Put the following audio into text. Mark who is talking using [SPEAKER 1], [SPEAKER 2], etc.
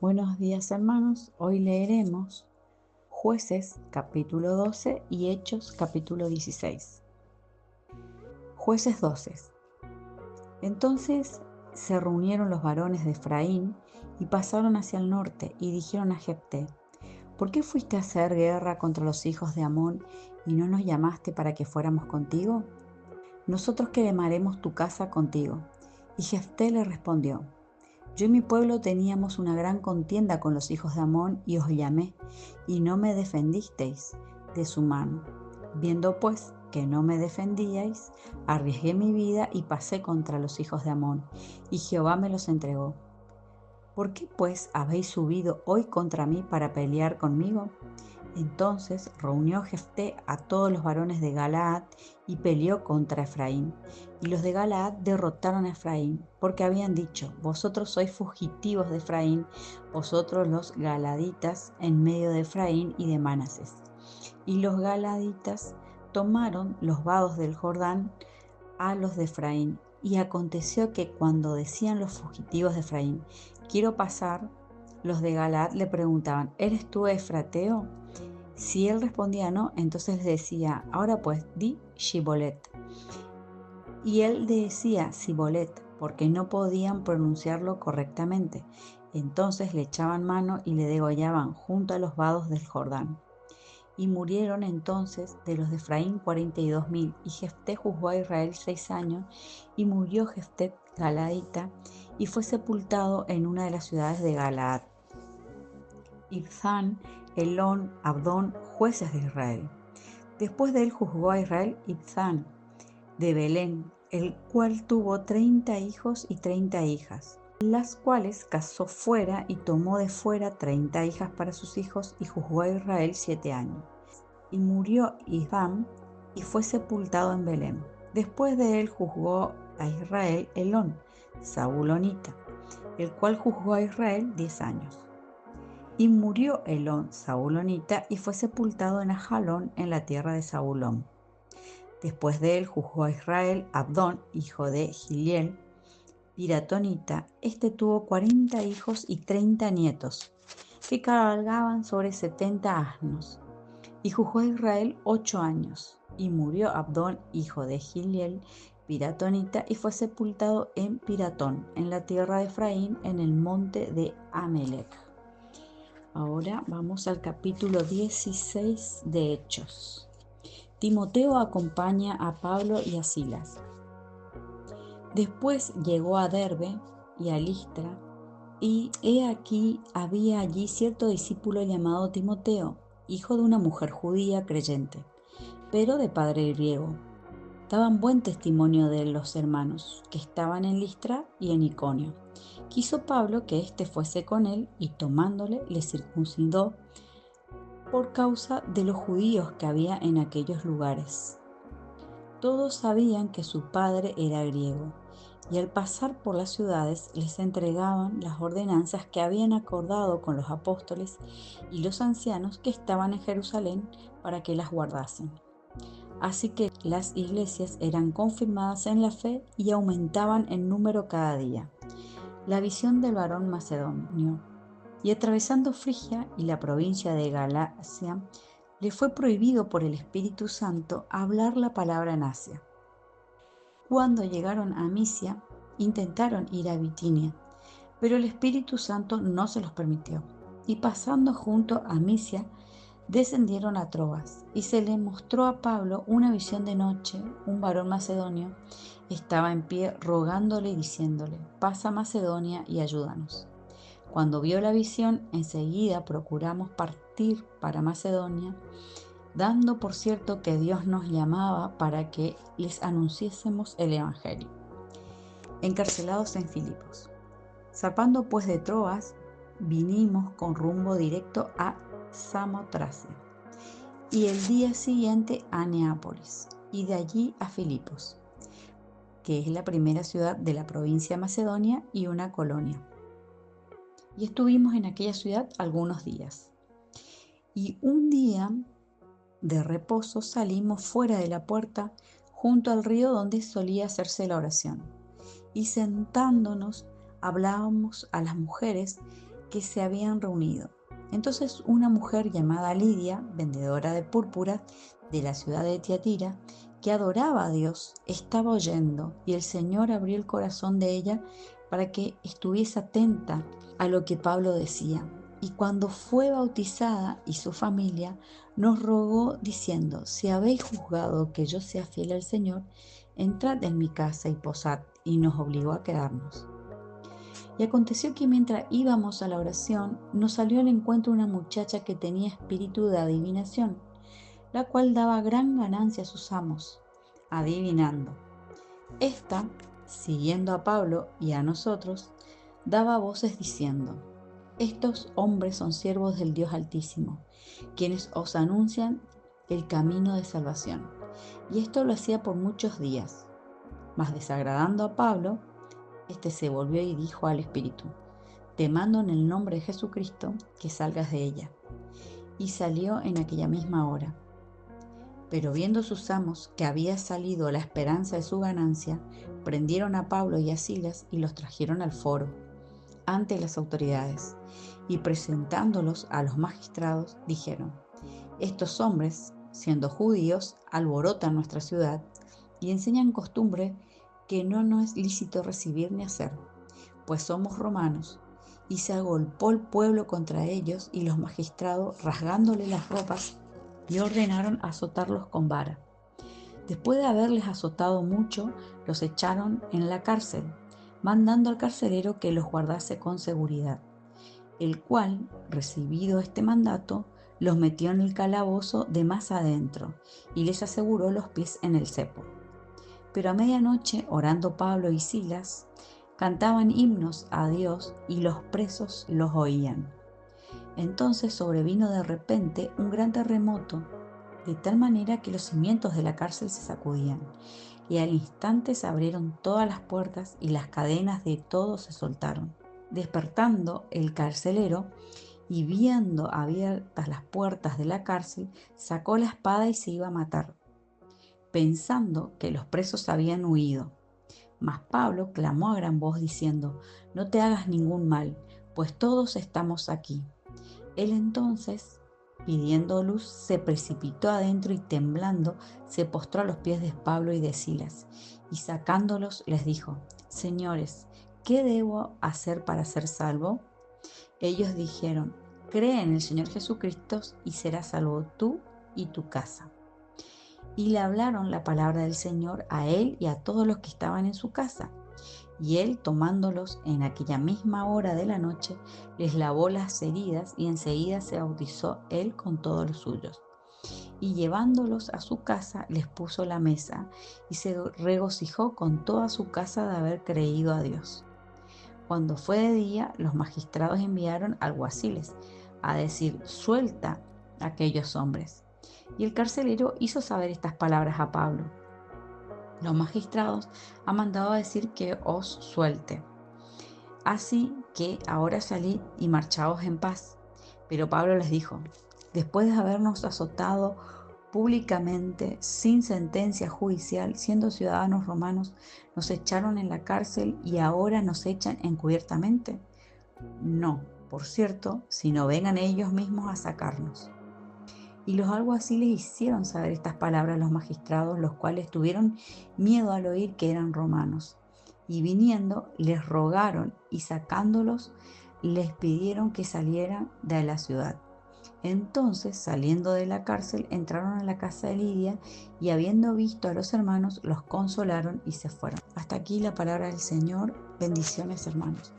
[SPEAKER 1] Buenos días hermanos, hoy leeremos Jueces capítulo 12 y Hechos capítulo 16. Jueces 12. Entonces se reunieron los varones de Efraín y pasaron hacia el norte y dijeron a Jefté: ¿Por qué fuiste a hacer guerra contra los hijos de Amón y no nos llamaste para que fuéramos contigo? Nosotros quemaremos tu casa contigo. Y Jefté le respondió: Yo y mi pueblo teníamos una gran contienda con los hijos de Amón y os llamé, y no me defendisteis de su mano. Viendo pues que no me defendíais, arriesgué mi vida y pasé contra los hijos de Amón, y Jehová me los entregó. ¿Por qué pues habéis subido hoy contra mí para pelear conmigo? Entonces reunió Jefté a todos los varones de Galaad y peleó contra Efraín. Y los de Galaad derrotaron a Efraín, porque habían dicho: Vosotros sois fugitivos de Efraín, vosotros los galaditas, en medio de Efraín y de Manasés. Y los galaditas tomaron los vados del Jordán a los de Efraín. Y aconteció que cuando decían los fugitivos de Efraín: Quiero pasar, los de Galaad le preguntaban: ¿Eres tú efrateo? Si él respondía no, entonces les decía: Ahora pues, di Shibolet. Y él decía Sibolet, porque no podían pronunciarlo correctamente. Entonces le echaban mano y le degollaban junto a los vados del Jordán. Y murieron entonces de los de Efraín 42,000. Y Jefté juzgó a Israel 6 años, y murió Jefté Galadita, y fue sepultado en una de las ciudades de Galaad. Ibzán, Elón, Abdón, jueces de Israel. Después de él juzgó a Israel Ibzán de Belén, el cual tuvo 30 hijos y 30 hijas, las cuales casó fuera y tomó de fuera 30 hijas para sus hijos, y juzgó a Israel 7 años. Y murió Ibzán y fue sepultado en Belén. Después de él juzgó a Israel Elón, Zabulonita, el cual juzgó a Israel 10 años. Y murió Elón, Zabulonita, y fue sepultado en Ajalón, en la tierra de Zabulón. Después de él juzgó a Israel Abdón, hijo de Giliel, piratonita. Este tuvo 40 hijos y 30 nietos, que cabalgaban sobre 70 asnos. Y juzgó a Israel 8 años. Y murió Abdón, hijo de Giliel, piratonita, y fue sepultado en Piratón, en la tierra de Efraín, en el monte de Amelec. Ahora vamos al capítulo 16 de Hechos. Timoteo acompaña a Pablo y a Silas. Después llegó a Derbe y a Listra, y he aquí había allí cierto discípulo llamado Timoteo, hijo de una mujer judía creyente, pero de padre griego. Daban buen testimonio de los hermanos que estaban en Listra y en Iconio. Quiso Pablo que éste fuese con él, y tomándole le circuncidó por causa de los judíos que había en aquellos lugares. Todos sabían que su padre era griego, y al pasar por las ciudades les entregaban las ordenanzas que habían acordado con los apóstoles y los ancianos que estaban en Jerusalén, para que las guardasen. Así que las iglesias eran confirmadas en la fe y aumentaban en número cada día. La visión del varón macedonio. Y atravesando Frigia y la provincia de Galacia, le fue prohibido por el Espíritu Santo hablar la palabra en Asia. Cuando llegaron a Misia, intentaron ir a Bitinia, pero el Espíritu Santo no se los permitió. Y pasando junto a Misia, descendieron a Troas, y se le mostró a Pablo una visión de noche. Un varón macedonio estaba en pie rogándole y diciéndole: Pasa a Macedonia y ayúdanos. Cuando vio la visión, enseguida procuramos partir para Macedonia, dando por cierto que Dios nos llamaba para que les anunciásemos el Evangelio. Encarcelados en Filipos. Zarpando pues de Troas, vinimos con rumbo directo a Samotracia, y el día siguiente a Neápolis, y de allí a Filipos, que es la primera ciudad de la provincia de Macedonia y una colonia. Y estuvimos en aquella ciudad algunos días. Y un día de reposo salimos fuera de la puerta, junto al río donde solía hacerse la oración, y sentándonos hablábamos a las mujeres que se habían reunido. Entonces una mujer llamada Lidia, vendedora de púrpuras de la ciudad de Tiatira, que adoraba a Dios, estaba oyendo, y el Señor abrió el corazón de ella para que estuviese atenta a lo que Pablo decía. Y cuando fue bautizada y su familia, nos rogó diciendo: si habéis juzgado que yo sea fiel al Señor, entrad en mi casa y posad, y nos obligó a quedarnos. Y aconteció que mientras íbamos a la oración, nos salió al encuentro una muchacha que tenía espíritu de adivinación, la cual daba gran ganancia a sus amos, adivinando. Esta, siguiendo a Pablo y a nosotros, daba voces diciendo: estos hombres son siervos del Dios Altísimo, quienes os anuncian el camino de salvación. Y esto lo hacía por muchos días. Mas desagradando a Pablo, este se volvió y dijo al espíritu: te mando en el nombre de Jesucristo que salgas de ella. Y salió en aquella misma hora. Pero viendo sus amos que había salido la esperanza de su ganancia, prendieron a Pablo y a Silas y los trajeron al foro, ante las autoridades, y presentándolos a los magistrados, dijeron: estos hombres, siendo judíos, alborotan nuestra ciudad y enseñan costumbre que no nos es lícito recibir ni hacer, pues somos romanos. Y se agolpó el pueblo contra ellos, y los magistrados, rasgándole las ropas, y ordenaron azotarlos con vara. Después de haberles azotado mucho, los echaron en la cárcel, mandando al carcelero que los guardase con seguridad, el cual, recibido este mandato, los metió en el calabozo de más adentro, y les aseguró los pies en el cepo. Pero a medianoche, orando Pablo y Silas, cantaban himnos a Dios, y los presos los oían. Entonces sobrevino de repente un gran terremoto, de tal manera que los cimientos de la cárcel se sacudían, y al instante se abrieron todas las puertas y las cadenas de todos se soltaron. Despertando el carcelero y viendo abiertas las puertas de la cárcel, sacó la espada y se iba a matar, pensando que los presos habían huido. Mas Pablo clamó a gran voz diciendo: no te hagas ningún mal, pues todos estamos aquí. Él entonces, pidiendo luz, se precipitó adentro y temblando se postró a los pies de Pablo y de Silas, y sacándolos les dijo: señores, ¿qué debo hacer para ser salvo? Ellos dijeron: cree en el Señor Jesucristo y serás salvo tú y tu casa. Y le hablaron la palabra del Señor a él y a todos los que estaban en su casa. Y él, tomándolos en aquella misma hora de la noche, les lavó las heridas, y enseguida se bautizó él con todos los suyos. Y llevándolos a su casa, les puso la mesa, y se regocijó con toda su casa de haber creído a Dios. Cuando fue de día, los magistrados enviaron alguaciles a decir: suelta a aquellos hombres. Y el carcelero hizo saber estas palabras a Pablo: los magistrados han mandado a decir que os suelte. Así que ahora salid y marchaos en paz. Pero Pablo les dijo: después de habernos azotado públicamente, sin sentencia judicial, siendo ciudadanos romanos, nos echaron en la cárcel y ahora nos echan encubiertamente. No, por cierto, sino vengan ellos mismos a sacarnos. Y los alguaciles hicieron saber estas palabras a los magistrados, los cuales tuvieron miedo al oír que eran romanos. Y viniendo, les rogaron, y sacándolos, les pidieron que salieran de la ciudad. Entonces, saliendo de la cárcel, entraron a la casa de Lidia, y habiendo visto a los hermanos, los consolaron y se fueron. Hasta aquí la palabra del Señor. Bendiciones, hermanos.